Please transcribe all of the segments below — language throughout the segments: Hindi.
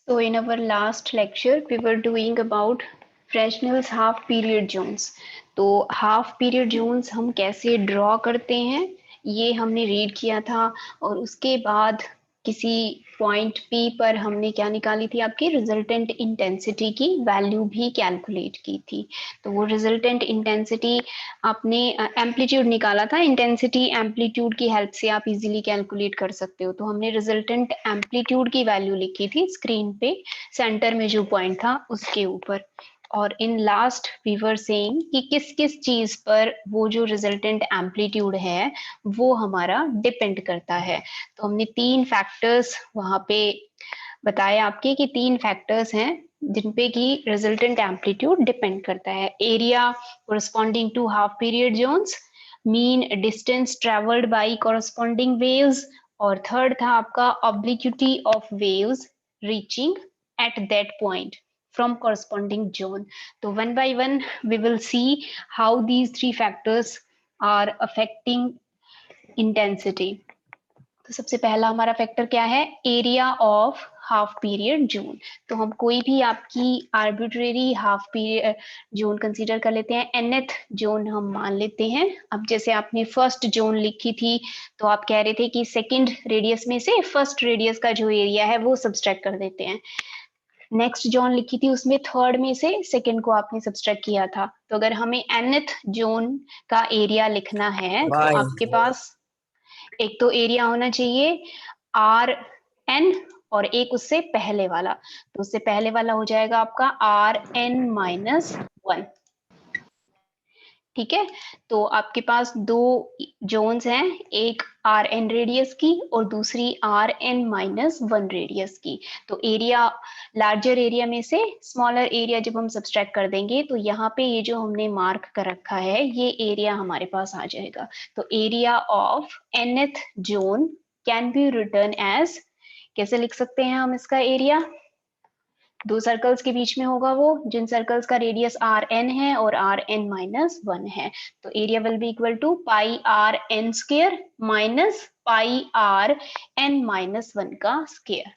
So in our last lecture, we were doing about Fresnel's half period zones. तो हाफ पीरियड जोन्स हम कैसे ड्रॉ करते हैं ये हमने रीड किया था, और उसके बाद किसी पॉइंट पी पर हमने क्या निकाली थी, आपकी रिजल्टेंट इंटेंसिटी की वैल्यू भी कैलकुलेट की थी। तो वो रिजल्टेंट इंटेंसिटी आपने एम्पलीट्यूड निकाला था, इंटेंसिटी एम्पलीट्यूड की हेल्प से आप इजीली कैलकुलेट कर सकते हो। तो हमने रिजल्टेंट एम्पलीट्यूड की वैल्यू लिखी थी स्क्रीन पे, सेंटर में जो पॉइंट था उसके ऊपर। और in last we were saying कि किस किस चीज पर वो जो रिजल्टेंट एम्पलीट्यूड है वो हमारा डिपेंड करता है। तो हमने तीन फैक्टर्स वहां पे बताए आपके कि तीन फैक्टर्स हैं जिन पे कि रिजल्टेंट एम्पलीट्यूड डिपेंड करता है। Area corresponding to half period zones, mean distance travelled by corresponding waves, और थर्ड था आपका obliquity of waves reaching at that point from corresponding zone. So one by one we will see how these three factors are affecting intensity. तो सबसे पहला हमारा फैक्टर क्या है, area of half period zone. तो हम कोई भी आपकी arbitrary half period zone consider कर लेते हैं, nth जोन हम मान लेते हैं। अब जैसे आपने फर्स्ट जोन लिखी थी तो आप कह रहे थे कि सेकंड रेडियस में से फर्स्ट रेडियस का जो एरिया है वो सब्सट्रैक्ट कर देते हैं। नेक्स्ट जोन लिखी थी उसमें थर्ड में से सेकंड को आपने सब्सट्रैक्ट किया था। तो अगर हमें nth जोन का एरिया लिखना है तो बाय। आपके पास एक तो एरिया होना चाहिए आर एन, और एक उससे पहले वाला। तो उससे पहले वाला हो जाएगा आपका आर एन माइनस वन। ठीक है, तो आपके पास दो जोन्स हैं, एक आर एन रेडियस की और दूसरी R N minus one radius की। तो एरिया, लार्जर एरिया में से स्मॉलर एरिया जब हम सब्सट्रैक्ट कर देंगे तो यहाँ पे ये जो हमने मार्क कर रखा है ये एरिया हमारे पास आ जाएगा। तो area of nth zone can be written as, कैसे लिख सकते हैं हम इसका एरिया, दो सर्कल्स के बीच में होगा वो, जिन सर्कल्स का रेडियस आर एन है और आर एन माइनस वन है। तो area will be equal to pi R N square minus pi R N minus one का स्क्वायर।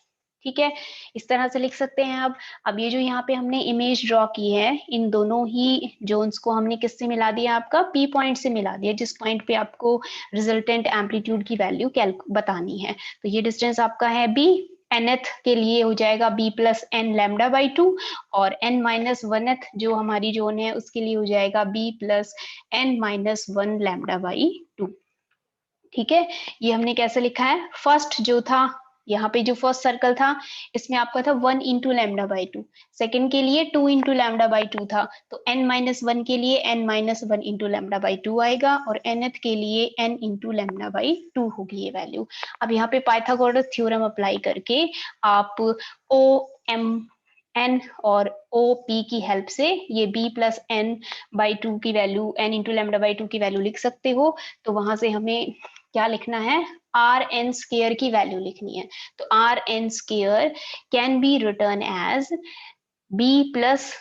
ठीक है, इस तरह से लिख सकते हैं। अब ये जो यहाँ पे हमने इमेज ड्रॉ की है, इन दोनों ही जोन्स को हमने किससे मिला दिया, आपका पी पॉइंट से मिला दिया, जिस पॉइंट पे आपको रिजल्टेंट एम्पलीट्यूड की वैल्यू बतानी है। तो ये डिस्टेंस आपका है बी, nth के लिए हो जाएगा b plus N lambda by two, और n माइनस वनथ जो हमारी जोन है उसके लिए हो जाएगा b plus N minus one lambda by two. ठीक है, ये हमने कैसे लिखा है, फर्स्ट जो था यहाँ पे जो फर्स्ट सर्कल था इसमें आपका था one into lambda by to, second के लिए two into lambda by to था, तो n माइनस वन के लिए n minus one into lambda by to आएगा, और nth के लिए n into lambda by to होगी ये वैल्यू। अब यहाँ पे पाइथागोरस थ्योरम अप्लाई करके आप ओ एम एन और ओ पी की हेल्प से ये b plus n by two की value, n into lambda by two की वैल्यू लिख सकते हो। तो वहां से हमें क्या लिखना है, आर एन स्केयर की वैल्यू लिखनी है। तो are n square can be written as b plus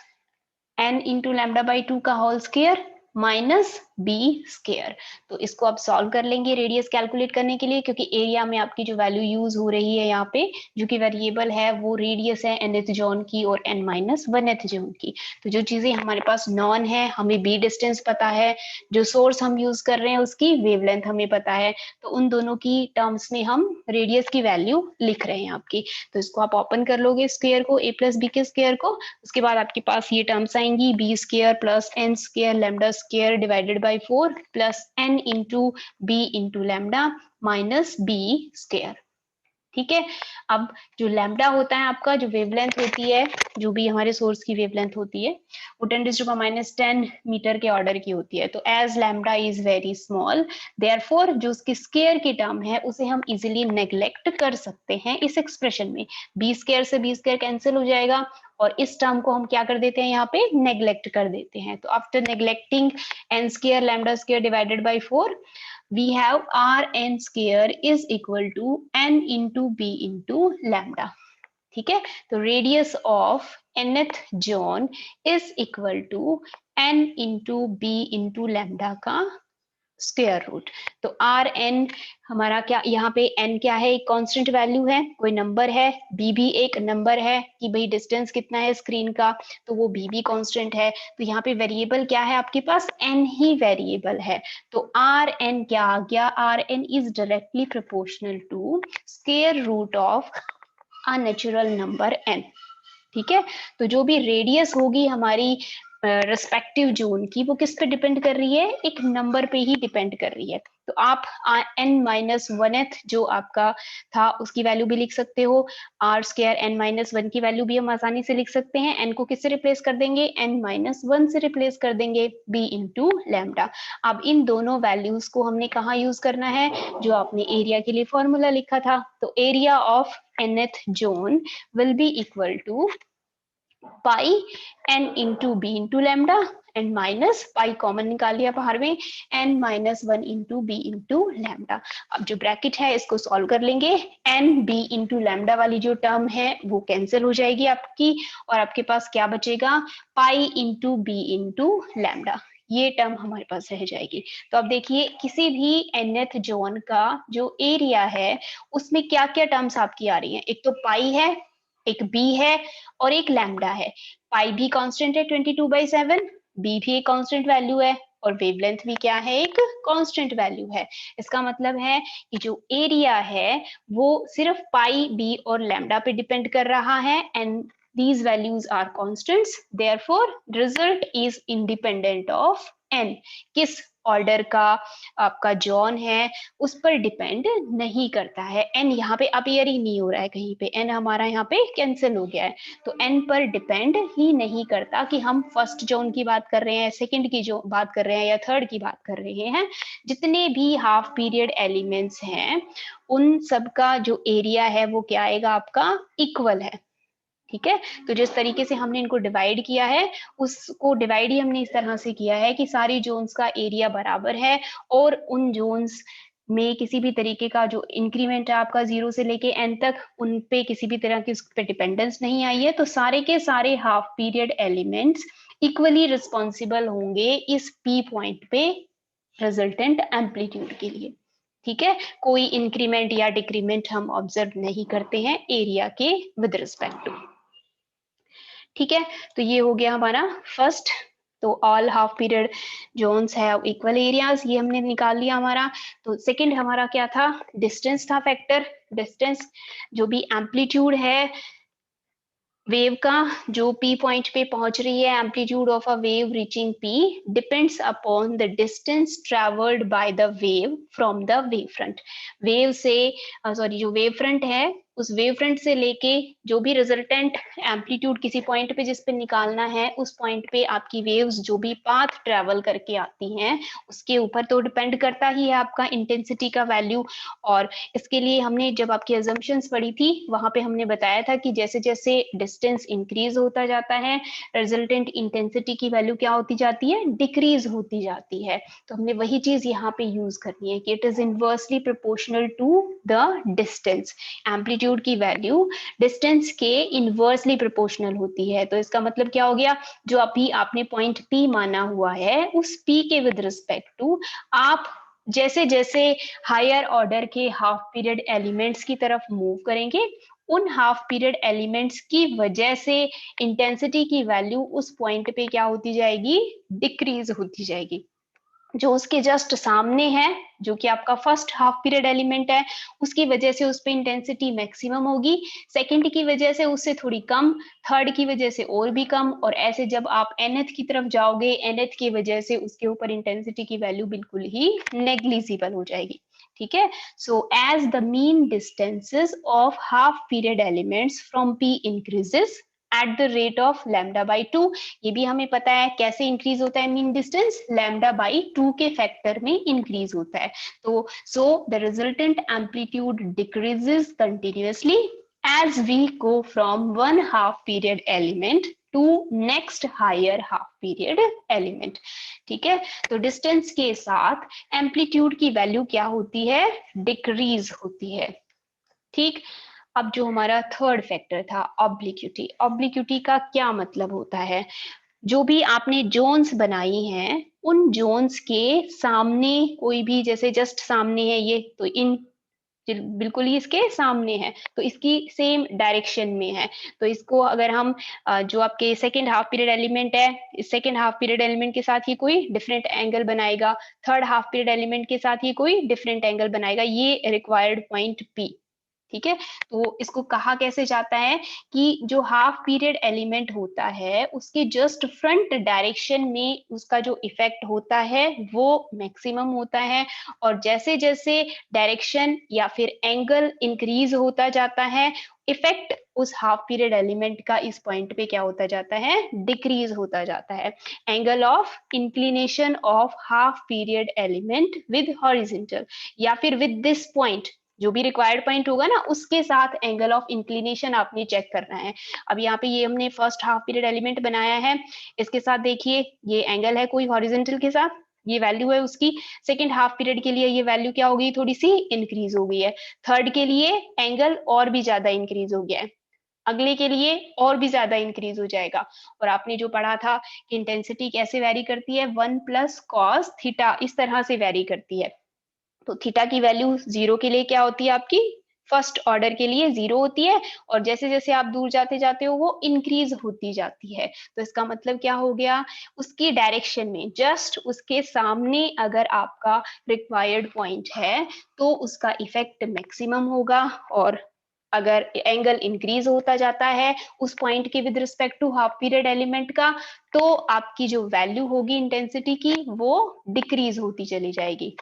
N into lambda by two का whole square minus b square. तो इसको आप सॉल्व कर लेंगे रेडियस कैलकुलेट करने के लिए, क्योंकि एरिया में आपकी जो वैल्यू यूज हो रही है यहाँ पे जो कि वेरिएबल है वो रेडियस है nth जोन की और n माइनस वनथ जोन की। तो जो चीजें हमारे पास नॉन है, हमें बी डिस्टेंस पता है, जो सोर्स हम यूज कर रहे हैं उसकी वेवलेंथ हमें पता है, तो उन दोनों की टर्म्स में हम रेडियस की वैल्यू लिख रहे हैं आपकी। तो इसको आप ओपन कर लोगे स्क्वायर को, a प्लस बी के स्क्वायर को, उसके बाद आपके पास ये टर्म्स आएंगी B square plus N square lambda square divided by four plus N into B into lambda minus B square. ठीक है, अब जो लैम्डा होता है आपका, जो वेवलेंथ होती है, जो भी हमारे सोर्स की वेवलेंथ होती है वो 10⁻⁻10 मीटर के ऑर्डर की होती है। तो as lambda is very small, therefore जो उसकी स्क्वायर की टर्म है उसे हम इजिली नेग्लेक्ट कर सकते हैं इस एक्सप्रेशन में। बी स्क्वायर से बी स्क्वायर कैंसिल हो जाएगा और इस टर्म को हम क्या कर देते हैं, यहाँ पे नेग्लेक्ट कर देते हैं। तो after neglecting N square lambda square divided by four, we have rn square is equal to n into b into lambda। ठीक है, तो radius of nth zone is equal to n into b into lambda का स्क्वायर रूट। तो आर एन हमारा क्या, यहाँ पे एन क्या है, एक कांस्टेंट वैल्यू है, कोई नंबर है, बी भी एक नंबर है कि भाई डिस्टेंस कितना है स्क्रीन का, तो वो बी भी कांस्टेंट है। तो यहाँ पे वेरिएबल क्या है आपके पास, एन ही वेरिएबल है। तो आर एन क्या आ गया, R N is directly proportional to square root of a natural number N. ठीक है, तो जो भी रेडियस होगी हमारी रिस्पेक्टिव जोन की, वो किस पे डिपेंड कर रही है, एक नंबर पे ही डिपेंड कर रही है। तो आप n माइनस वन जो आपका था उसकी वैल्यू भी लिख सकते हो, R square n minus one की वैल्यू भी हम आसानी से लिख सकते हैं। n को किससे रिप्लेस कर देंगे, n माइनस वन से रिप्लेस कर देंगे, b इंटू लैम्डा। अब इन दोनों वैल्यूज को हमने कहाँ यूज करना है, जो आपने एरिया के लिए फॉर्मूला लिखा था। तो एरिया ऑफ nth जोन will be equal to pi n into B into lambda, and minus pi common निकाल लिया बाहर में, n minus one into B into lambda. अब जो ब्रैकेट है इसको सॉल्व कर लेंगे, n b इंटू लैम्डा वाली जो टर्म है वो कैंसिल हो जाएगी आपकी, और आपके पास क्या बचेगा, pi into B into lambda, ये टर्म हमारे पास रह जाएगी। तो अब देखिए किसी भी nth जोन का जो एरिया है उसमें क्या क्या टर्म्स आपकी आ रही हैं, एक तो पाई है, एक b है, और एक लैम्डा है। पाई भी कांस्टेंट है 22/7, बी भी एक कांस्टेंट वैल्यू है, और वेवलेंथ भी क्या है, एक कांस्टेंट वैल्यू है। इसका मतलब है कि जो एरिया है वो सिर्फ पाई, बी और लैम्डा पे डिपेंड कर रहा है, and these values are constants, therefore result is independent of n। किस ऑर्डर का आपका जॉन है उस पर डिपेंड नहीं करता है। n यहाँ पे अपीयर ही नहीं हो रहा है कहीं पे, n हमारा यहाँ पे कैंसिल हो गया है। तो n पर डिपेंड ही नहीं करता कि हम फर्स्ट जोन की बात कर रहे हैं, सेकंड की जो बात कर रहे हैं, या थर्ड की बात कर रहे हैं। जितने भी हाफ पीरियड एलिमेंट्स हैं उन सब का जो एरिया है वो क्या आएगा, आपका इक्वल है। ठीक है, तो जिस तरीके से हमने इनको डिवाइड किया है उसको डिवाइड ही हमने इस तरह से किया है कि सारी जोन्स का एरिया बराबर है, और उन जोन्स में किसी भी तरीके का जो इंक्रीमेंट है आपका 0 से लेके n तक, उन पे किसी भी तरह की उस पे डिपेंडेंस नहीं आई है। तो सारे के सारे half period elements equally responsible होंगे इस p पॉइंट पे रिजल्टेंट एम्पलीट्यूड के लिए। ठीक है, कोई इंक्रीमेंट या डिक्रीमेंट हम ऑब्जर्व नहीं करते हैं एरिया के विद रिस्पेक्ट टू। ठीक है, तो ये हो गया हमारा फर्स्ट। तो ऑल हाफ पीरियड जोन्स है इक्वल एरियाज, ये हमने निकाल लिया हमारा। तो सेकंड हमारा क्या था, डिस्टेंस था फैक्टर। डिस्टेंस जो भी एम्पलीट्यूड है वेव का, जो P पॉइंट पे पहुंच रही है, amplitude of a wave reaching P depends upon the distance travelled by the wave from the wave front. Wave से सॉरी जो वेव फ्रंट है उस वेव फ्रंट से लेके जो भी रिजल्टेंट एम्पलीट्यूड किसी पॉइंट पे जिस पे निकालना है, उस पॉइंट पे आपकी वेव्स जो भी पाथ ट्रेवल करके आती हैं उसके ऊपर तो डिपेंड करता ही है आपका इंटेंसिटी का वैल्यू। और इसके लिए हमने जब आपकी अजम्पशंस पढ़ी थी वहां पे हमने बताया था कि जैसे जैसे डिस्टेंस इंक्रीज होता जाता है रिजल्टेंट इंटेंसिटी की वैल्यू क्या होती जाती है, डिक्रीज होती जाती है। तो हमने वही चीज यहाँ पे यूज करनी है कि it is inversely proportional to the distance. Amplitude की वैल्यू डिस्टेंस के इनवर्सली प्रोपोर्शनल होती है। तो इसका मतलब क्या हो गया, जो अभी आपने पॉइंट P माना हुआ है उस P के विद रिस्पेक्ट टू आप जैसे जैसे हायर ऑर्डर के हाफ पीरियड एलिमेंट्स की तरफ मूव करेंगे, उन हाफ पीरियड एलिमेंट्स की वजह से इंटेंसिटी की वैल्यू उस पॉइंट पे क्या होती जाएगी, डिक्रीज होती जाएगी। जो उसके जस्ट सामने है, जो कि आपका फर्स्ट हाफ पीरियड एलिमेंट है, उसकी वजह से उस पे इंटेंसिटी मैक्सिमम होगी, सेकंड की वजह से उससे थोड़ी कम, थर्ड की वजह से और भी कम, और ऐसे जब आप nth की तरफ जाओगे nth की वजह से उसके ऊपर इंटेंसिटी की वैल्यू बिल्कुल ही नेग्लिजिबल हो जाएगी। ठीक है, so as the mean distances of half period elements from p increases at the rate of lambda by 2। ये भी हमें पता है कैसे इंक्रीज होता है मीन डिस्टेंस, लैम्डा बाई 2 के फैक्टर में इंक्रीज होता है। तो so the resultant amplitude decreases continuously as we go from one half period element to next higher half period element। ठीक है, तो डिस्टेंस के साथ एम्पलीट्यूड की वैल्यू क्या होती है, डिक्रीज होती है। ठीक, अब जो हमारा थर्ड फैक्टर था ऑब्लिक्विटी, ऑब्लिक्विटी का क्या मतलब होता है, जो भी आपने जोन्स बनाई हैं, उन जोन्स के सामने कोई भी, जैसे जस्ट सामने है ये, तो इन बिल्कुल ही इसके सामने है, तो इसकी सेम डायरेक्शन में है। तो इसको अगर हम जो आपके सेकंड हाफ पीरियड एलिमेंट है, इस सेकंड हाफ पीरियड एलिमेंट के साथ ये कोई डिफरेंट एंगल बनाएगा, थर्ड हाफ पीरियड एलिमेंट के साथ ये कोई डिफरेंट एंगल बनाएगा, ये रिक्वायर्ड पॉइंट P। ठीक है, तो इसको कहा कैसे जाता है कि जो हाफ पीरियड एलिमेंट होता है उसके जस्ट फ्रंट डायरेक्शन में उसका जो इफेक्ट होता है वो मैक्सिमम होता है, और जैसे जैसे डायरेक्शन या फिर एंगल इंक्रीज होता जाता है, इफेक्ट उस हाफ पीरियड एलिमेंट का इस पॉइंट पे क्या होता जाता है, डिक्रीज होता जाता है। Angle of inclination of half period element with horizontal, या फिर विद दिस पॉइंट, जो भी रिक्वायर्ड पॉइंट होगा ना उसके साथ एंगल ऑफ इंक्लिनेशन आपने चेक करना है। अब यहाँ पे ये हमने फर्स्ट हाफ पीरियड एलिमेंट बनाया है, इसके साथ देखिए ये एंगल है कोई हॉरिजॉन्टल के साथ, ये वैल्यू है उसकी। सेकंड हाफ पीरियड के लिए ये वैल्यू क्या हो गई, थोड़ी सी इंक्रीज हो गई है। थर्ड के लिए एंगल और भी ज्यादा इंक्रीज हो गया है, अगले के लिए और भी ज्यादा इंक्रीज हो जाएगा। और आपने जो पढ़ा था कि इंटेंसिटी कैसे वेरी करती है, 1 प्लस कॉस थीटा, इस तरह से वेरी करती है। तो थीटा की वैल्यू 0 के लिए क्या होती है आपकी, फर्स्ट ऑर्डर के लिए 0 होती है, और जैसे जैसे आप दूर जाते जाते हो वो इंक्रीज होती जाती है। तो इसका मतलब क्या हो गया, उसकी डायरेक्शन में जस्ट उसके सामने अगर आपका रिक्वायर्ड पॉइंट है तो उसका इफेक्ट मैक्सिमम होगा, और अगर एंगल इंक्रीज होता जाता है उस पॉइंट के with respect to half period element का, तो आपकी जो वैल्यू होगी इंटेंसिटी की वो डिक्रीज होती चली जाएगी।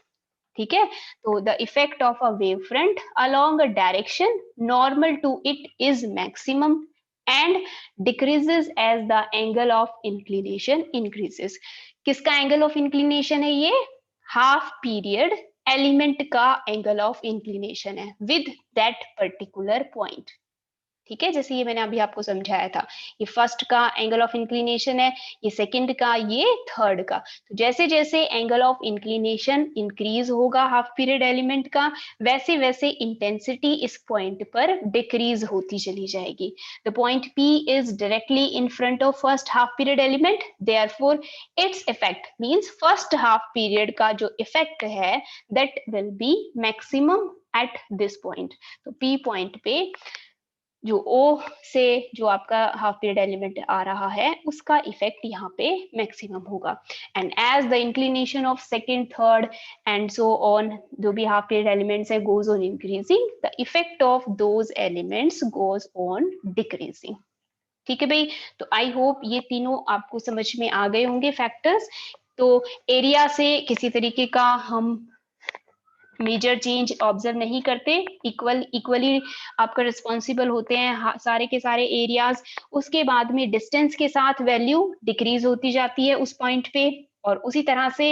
ठीक है, तो the effect of a wave front along a direction normal to it is maximum and decreases as the angle of inclination increases. किसका एंगल ऑफ इंक्लिनेशन है ये, हाफ पीरियड एलिमेंट का एंगल ऑफ इंक्लिनेशन है विद दैट पर्टिकुलर पॉइंट। ठीक है, जैसे ये मैंने अभी आपको समझाया था, ये फर्स्ट का एंगल ऑफ इंक्लिनेशन है, ये सेकंड का, ये थर्ड का। तो जैसे जैसे एंगल ऑफ इंक्लिनेशन इंक्रीज होगा हाफ पीरियड एलिमेंट का, वैसे वैसे इंटेंसिटी इस पॉइंट पर डिक्रीज होती चली जाएगी। The point P is directly in front of first half period element, therefore its effect means first half period का जो इफेक्ट है that will be maximum at this point. तो P पॉइंट पे जो O से जो आपका हाफ पीरियड एलिमेंट आ रहा है उसका इफेक्ट यहाँ पे मैक्सिमम होगा। And as the inclination of second third and so on, जो भी हाफ पीरियड एलिमेंट्स है goes on increasing, the effect of those elements goes on decreasing. ठीक है भाई, तो आई होप ये तीनों आपको समझ में आ गए होंगे फैक्टर्स। तो एरिया से किसी तरीके का हम मेजर चेंज ऑब्जर्व नहीं करते, इक्वली आपका रिस्पॉन्सिबल होते हैं सारे के सारे एरियाज। उसके बाद में डिस्टेंस के साथ वैल्यू डिक्रीज होती जाती है उस पॉइंट पे, और उसी तरह से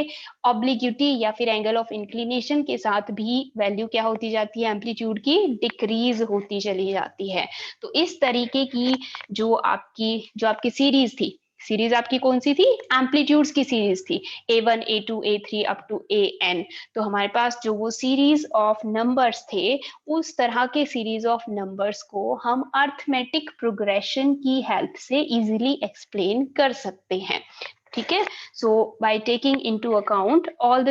ऑब्लिक्यूटी या फिर एंगल ऑफ इंक्लिनेशन के साथ भी वैल्यू क्या होती जाती है, एम्पलीट्यूड की डिक्रीज होती चली जाती है। तो इस तरीके की जो आपकी सीरीज थी, सीरीज आपकी कौन सी थी, एम्पलीट्यूड्स की सीरीज थी, A1 A2 A3 up to AN। तो हमारे पास जो वो सीरीज ऑफ नंबर्स थे, उस तरह के सीरीज ऑफ नंबर्स को हम अर्थमेटिक प्रोग्रेशन की हेल्प से इजीली एक्सप्लेन कर सकते हैं। ठीक है, so by taking into account all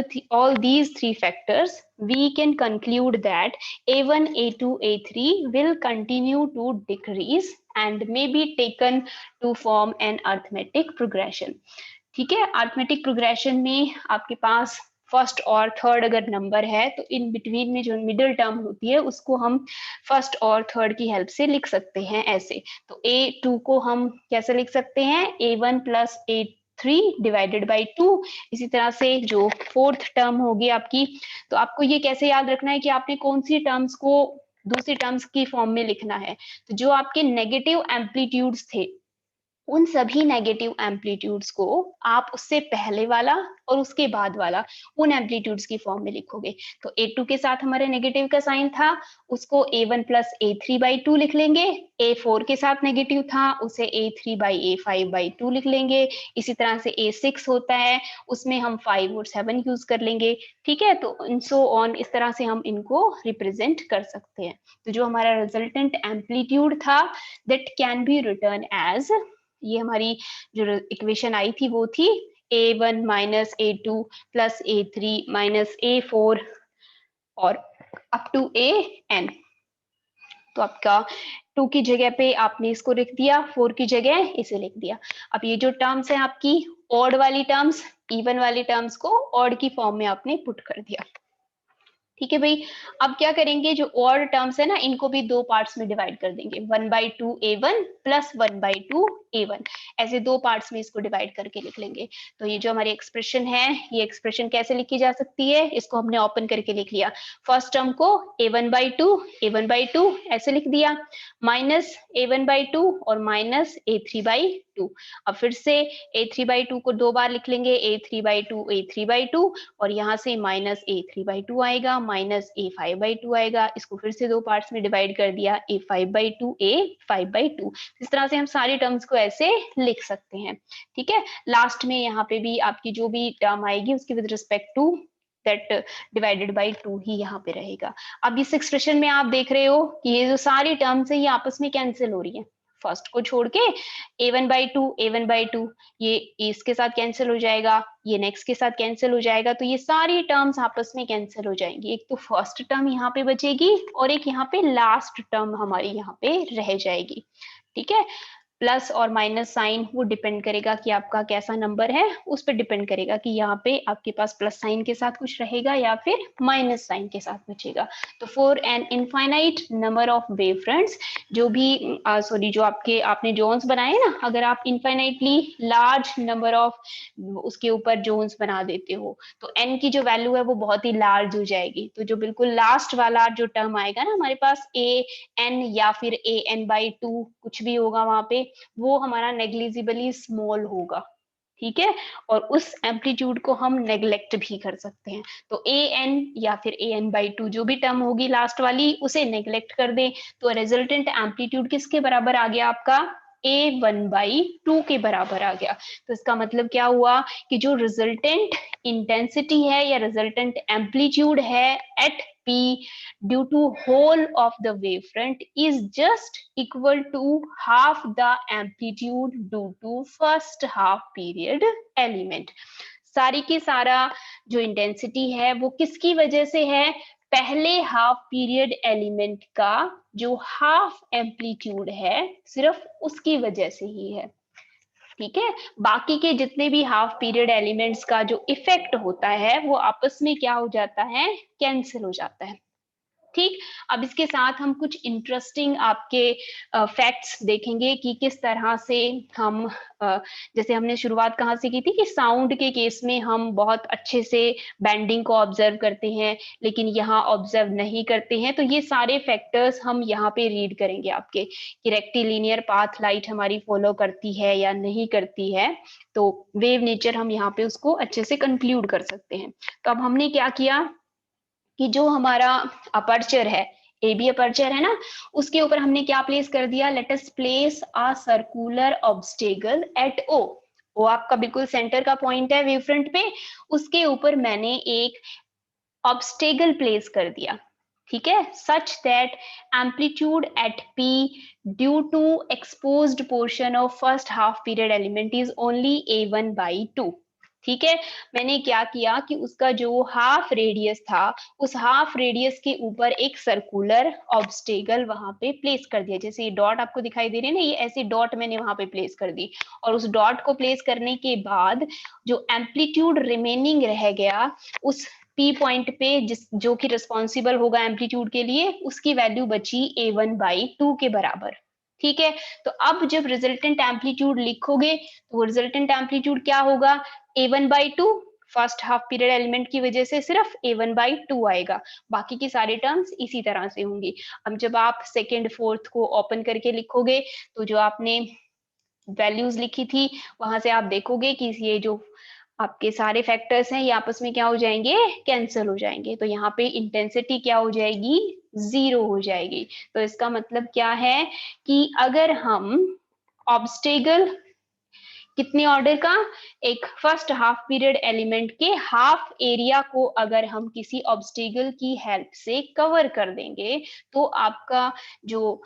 these three factors, we can conclude that A1 A2 A3 will continue to decrease and may be taken to form an arithmetic progression। ठीक है, अर्थमेटिक प्रोग्रेशन में आपके पास फर्स्ट और थर्ड अगर नंबर है तो इन बिटवीन में जो मिडिल टर्म होती है उसको हम फर्स्ट और थर्ड की हेल्प से लिख सकते हैं ऐसे। तो A2 को हम कैसे लिख सकते हैं, A1 plus A3 divided by 2। इसी तरह से जो फोर्थ टर्म होगी आपकी, तो आपको ये कैसे याद रखना है कि आपने कौन सी टर्म्स को दूसरी टर्म्स की फॉर्म में लिखना है। तो जो आपके नेगेटिव एम्पलीट्यूड्स थे, उन सभी नेगेटिव एम्पलीट्यूड्स को आप उससे पहले वाला और उसके बाद वाला उन एम्पलीट्यूड्स की फॉर्म में लिखोगे। तो A2 के साथ हमारे नेगेटिव का साइन था, उसको A1 प्लस A3 बाई 2 लिख लेंगे। A4 के साथ नेगेटिव था, उसे A3 बाई A5 बाई 2 लिख लेंगे। इसी तरह से A6 होता है, उसमें हम 5 और 7 यूज कर लेंगे। ठीक है, तो इन सो ऑन, इस तरह से हम इनको रिप्रेजेंट कर सकते हैं। तो जो हमारा रिजल्टेंट एम्पलीट्यूड था that can be written as ये हमारी जो इक्वेशन आई थी वो थी A1 minus A2 plus A3 minus A4 और अप टू AN। तो आपका 2 की जगह पे आपने इसको लिख दिया, 4 की जगह इसे लिख दिया। अब ये जो टर्म्स है आपकी ऑड वाली टर्म्स, इवन वाली टर्म्स को ऑड की फॉर्म में आपने पुट कर दिया। ठीक है भाई, अब क्या करेंगे, जो ऑड टर्म्स है ना इनको भी दो पार्ट्स में डिवाइड कर देंगे, 1/2 A1 प्लस 1/2 A1, ऐसे दो पार्ट्स में इसको डिवाइड करके लिख लेंगे। तो ये जो हमारी एक्सप्रेशन है, ये एक्सप्रेशन कैसे लिखी जा सकती है, इसको हमने ओपन करके लिख लिया। फर्स्ट टर्म को A1/2 ऐसे लिख दिया, माइनस A1/2 और माइनस A3/2। अब फिर से A3/2 को दो बार लिख लेंगे, A3/2 और यहाँ से माइनस A3/2 आएगा, माइनस A5/2 आएगा। इसको फिर से दो पार्ट्स में डिवाइड कर दिया, A5/2 इस तरह से हम सारी टर्म्स को ऐसे लिख सकते हैं। ठीक है, लास्ट में यहाँ पे भी आपकी जो भी टर्म आएगी उसकी with respect to that divided by 2 ही यहाँ पे रहेगा। अब इस एक्सप्रेशन में आप देख रहे हो कि ये जो सारी टर्म्स है ये आपस में कैंसिल हो रही है, फर्स्ट को छोड़ के A1/2 ये इसके साथ कैंसिल हो जाएगा, ये नेक्स्ट के साथ कैंसिल हो जाएगा, तो ये सारी टर्म्स आपस में कैंसिल हो जाएंगी। एक तो फर्स्ट टर्म यहाँ पे बचेगी और एक यहाँ पे लास्ट टर्म हमारी यहाँ पे रह जाएगी। ठीक है, प्लस और माइनस साइन वो डिपेंड करेगा कि आपका कैसा नंबर है, उस पर डिपेंड करेगा कि यहाँ पे आपके पास प्लस साइन के साथ कुछ रहेगा या फिर माइनस साइन के साथ बचेगा। तो for an infinite number of wave fronts, जो भी जो आपने जोन्स बनाए ना, अगर आप इनफाइनाइटली लार्ज नंबर ऑफ उसके ऊपर जोन्स बना देते हो तो एन की जो वैल्यू है वो बहुत ही लार्ज हो जाएगी। तो जो बिल्कुल लास्ट वाला जो टर्म आएगा ना हमारे पास AN या फिर AN/2 कुछ भी होगा वहां पे, वो हमारा नेग्लिजिबली स्मॉल होगा। ठीक है, और उस एम्पलीट्यूड को हम नेग्लेक्ट भी कर सकते हैं। तो AN या फिर AN/2 जो भी टर्म होगी लास्ट वाली उसे नेग्लेक्ट कर दें, तो रिजल्टेंट एम्पलीट्यूड किसके बराबर आ गया आपका, A1/2 के बराबर आ गया। तो इसका मतलब क्या हुआ कि जो रिजल्टेंट इंटेंसिटी है या रिजल्टेंट एम्पलीट्यूड है eight P due to whole of the wavefront is just equal to half the amplitude due to first half period element। सारी की सारा जो इंटेंसिटी है वो किसकी वजह से है, पहले हाफ पीरियड एलिमेंट का जो हाफ एम्पलीट्यूड है सिर्फ उसकी वजह से ही है। ठीक है, बाकी के जितने भी हाफ पीरियड एलिमेंट्स का जो इफेक्ट होता है वो आपस में क्या हो जाता है, कैंसिल हो जाता है। ठीक, अब इसके साथ हम कुछ इंटरेस्टिंग आपके फैक्ट्स देखेंगे कि किस तरह से हम जैसे हमने शुरुआत कहाँ से की थी कि साउंड के केस में हम बहुत अच्छे से बैंडिंग को ऑब्जर्व करते हैं लेकिन यहाँ ऑब्जर्व नहीं करते हैं। तो ये सारे फैक्टर्स हम यहाँ पे रीड करेंगे आपके कि रेक्टिलिनियर पाथ लाइट हमारी फॉलो करती है या नहीं करती है। तो वेव नेचर हम यहाँ पे उसको अच्छे से कंक्लूड कर सकते हैं। तो अब हमने क्या किया कि जो हमारा अपर्चर है, ए बी अपर्चर है ना, उसके ऊपर हमने क्या प्लेस कर दिया, let us place a circular obstacle at O। वो आपका बिल्कुल सेंटर का पॉइंट है वेव फ्रंट पे, उसके ऊपर मैंने एक ऑब्स्टेकल प्लेस कर दिया। ठीक है, such that amplitude at P due to exposed portion of first half period element is only A1/2। ठीक है, मैंने क्या किया कि उसका जो हाफ रेडियस था उस हाफ रेडियस के ऊपर एक सर्कुलर ऑब्स्टेकल वहां पे प्लेस कर दिया। जैसे ये डॉट आपको दिखाई दे रही है ना, ये ऐसी डॉट मैंने वहां पे प्लेस कर दी और उस डॉट को प्लेस करने के बाद जो एम्पलीट्यूड रिमेनिंग रह गया उस P पॉइंट पे जो कि रिस्पॉन्सिबल होगा एम्पलीट्यूड के लिए, उसकी वैल्यू बची A1/2 के बराबर। ठीक है, तो अब जब रिजल्टेंट एम्पलीट्यूड लिखोगे तो वो रिजल्टेंट एम्पलीट्यूड क्या होगा, A1/2, first half period element की वजह से सिर्फ A1/2 आएगा, बाकी की सारी टर्म्स इसी तरह से होंगी। अब जब आप सेकेंड फोर्थ को ओपन करके लिखोगे तो जो आपने वैल्यूज लिखी थी वहां से आप देखोगे कि ये जो आपके सारे फैक्टर्स हैं ये आपस में क्या हो जाएंगे, कैंसिल हो जाएंगे। तो यहाँ पे इंटेंसिटी क्या हो जाएगी, 0 हो जाएगी। तो इसका मतलब क्या है कि अगर हम ऑब्स्टेकल कितने ऑर्डर का, एक फर्स्ट हाफ पीरियड एलिमेंट के हाफ एरिया को अगर हम किसी ऑब्स्टेकल की हेल्प से कवर कर देंगे तो आपका जो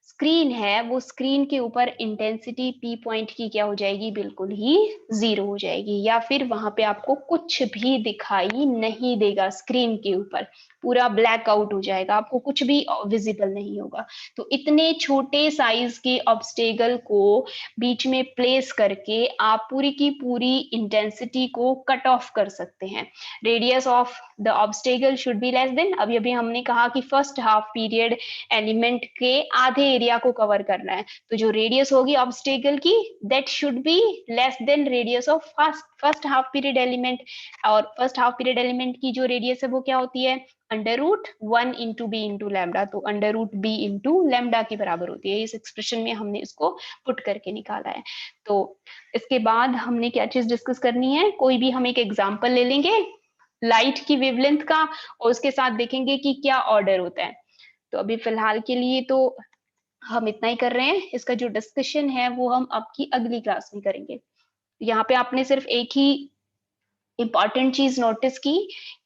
स्क्रीन है वो स्क्रीन के ऊपर इंटेंसिटी पी पॉइंट की क्या हो जाएगी, बिल्कुल ही 0 हो जाएगी, या फिर वहां पे आपको कुछ भी दिखाई नहीं देगा स्क्रीन के ऊपर, पूरा ब्लैक आउट हो जाएगा, आपको कुछ भी विजिबल नहीं होगा। तो इतने छोटे साइज के ऑब्स्टेकल को बीच में प्लेस करके आप पूरी की पूरी इंटेंसिटी को कट ऑफ कर सकते हैं। Radius of the obstacle should be less then, अभी अभी हमने कहा कि फर्स्ट हाफ पीरियड एलिमेंट के आधे एरिया को कवर करना है, तो जो रेडियस होगी ऑब्स्टेकल की that should be less than radius of first half period element. और फर्स्ट हाफ पीरियड एलिमेंट की जो रेडियस है वो क्या होती है, under root 1 into B into lambda, तो under root b into lambda के बराबर होती है। इस एक्सप्रेशन में हमने इसको पुट करके निकाला है। तो इसके बाद हमने क्या चीज डिस्कस करनी है, कोई भी हम एक एग्जाम्पल ले लेंगे लाइट की वेवलेंथ का और उसके साथ देखेंगे कि क्या ऑर्डर होता है। तो अभी फिलहाल के लिए तो हम इतना ही कर रहे हैं, इसका जो डिस्कशन है वो हम आपकी अगली क्लास में करेंगे। यहाँ पे आपने सिर्फ एक ही इंपॉर्टेंट चीज नोटिस की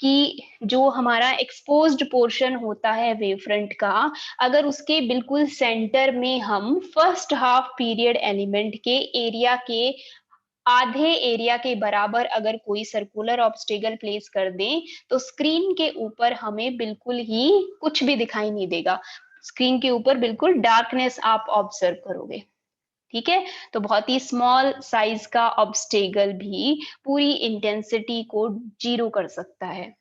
कि जो हमारा एक्सपोज्ड पोर्शन होता है वेव फ्रंट का, अगर उसके बिल्कुल सेंटर में हम फर्स्ट हाफ पीरियड एलिमेंट के एरिया के आधे एरिया के बराबर अगर कोई सर्कुलर ऑब्स्टेकल प्लेस कर दें तो स्क्रीन के ऊपर हमें बिल्कुल ही कुछ भी दिखाई नहीं देगा, स्क्रीन के ऊपर बिल्कुल डार्कनेस आप ऑब्जर्व करोगे। ठीक है, तो बहुत ही स्मॉल साइज का ऑब्स्टेकल भी पूरी इंटेंसिटी को 0 कर सकता है।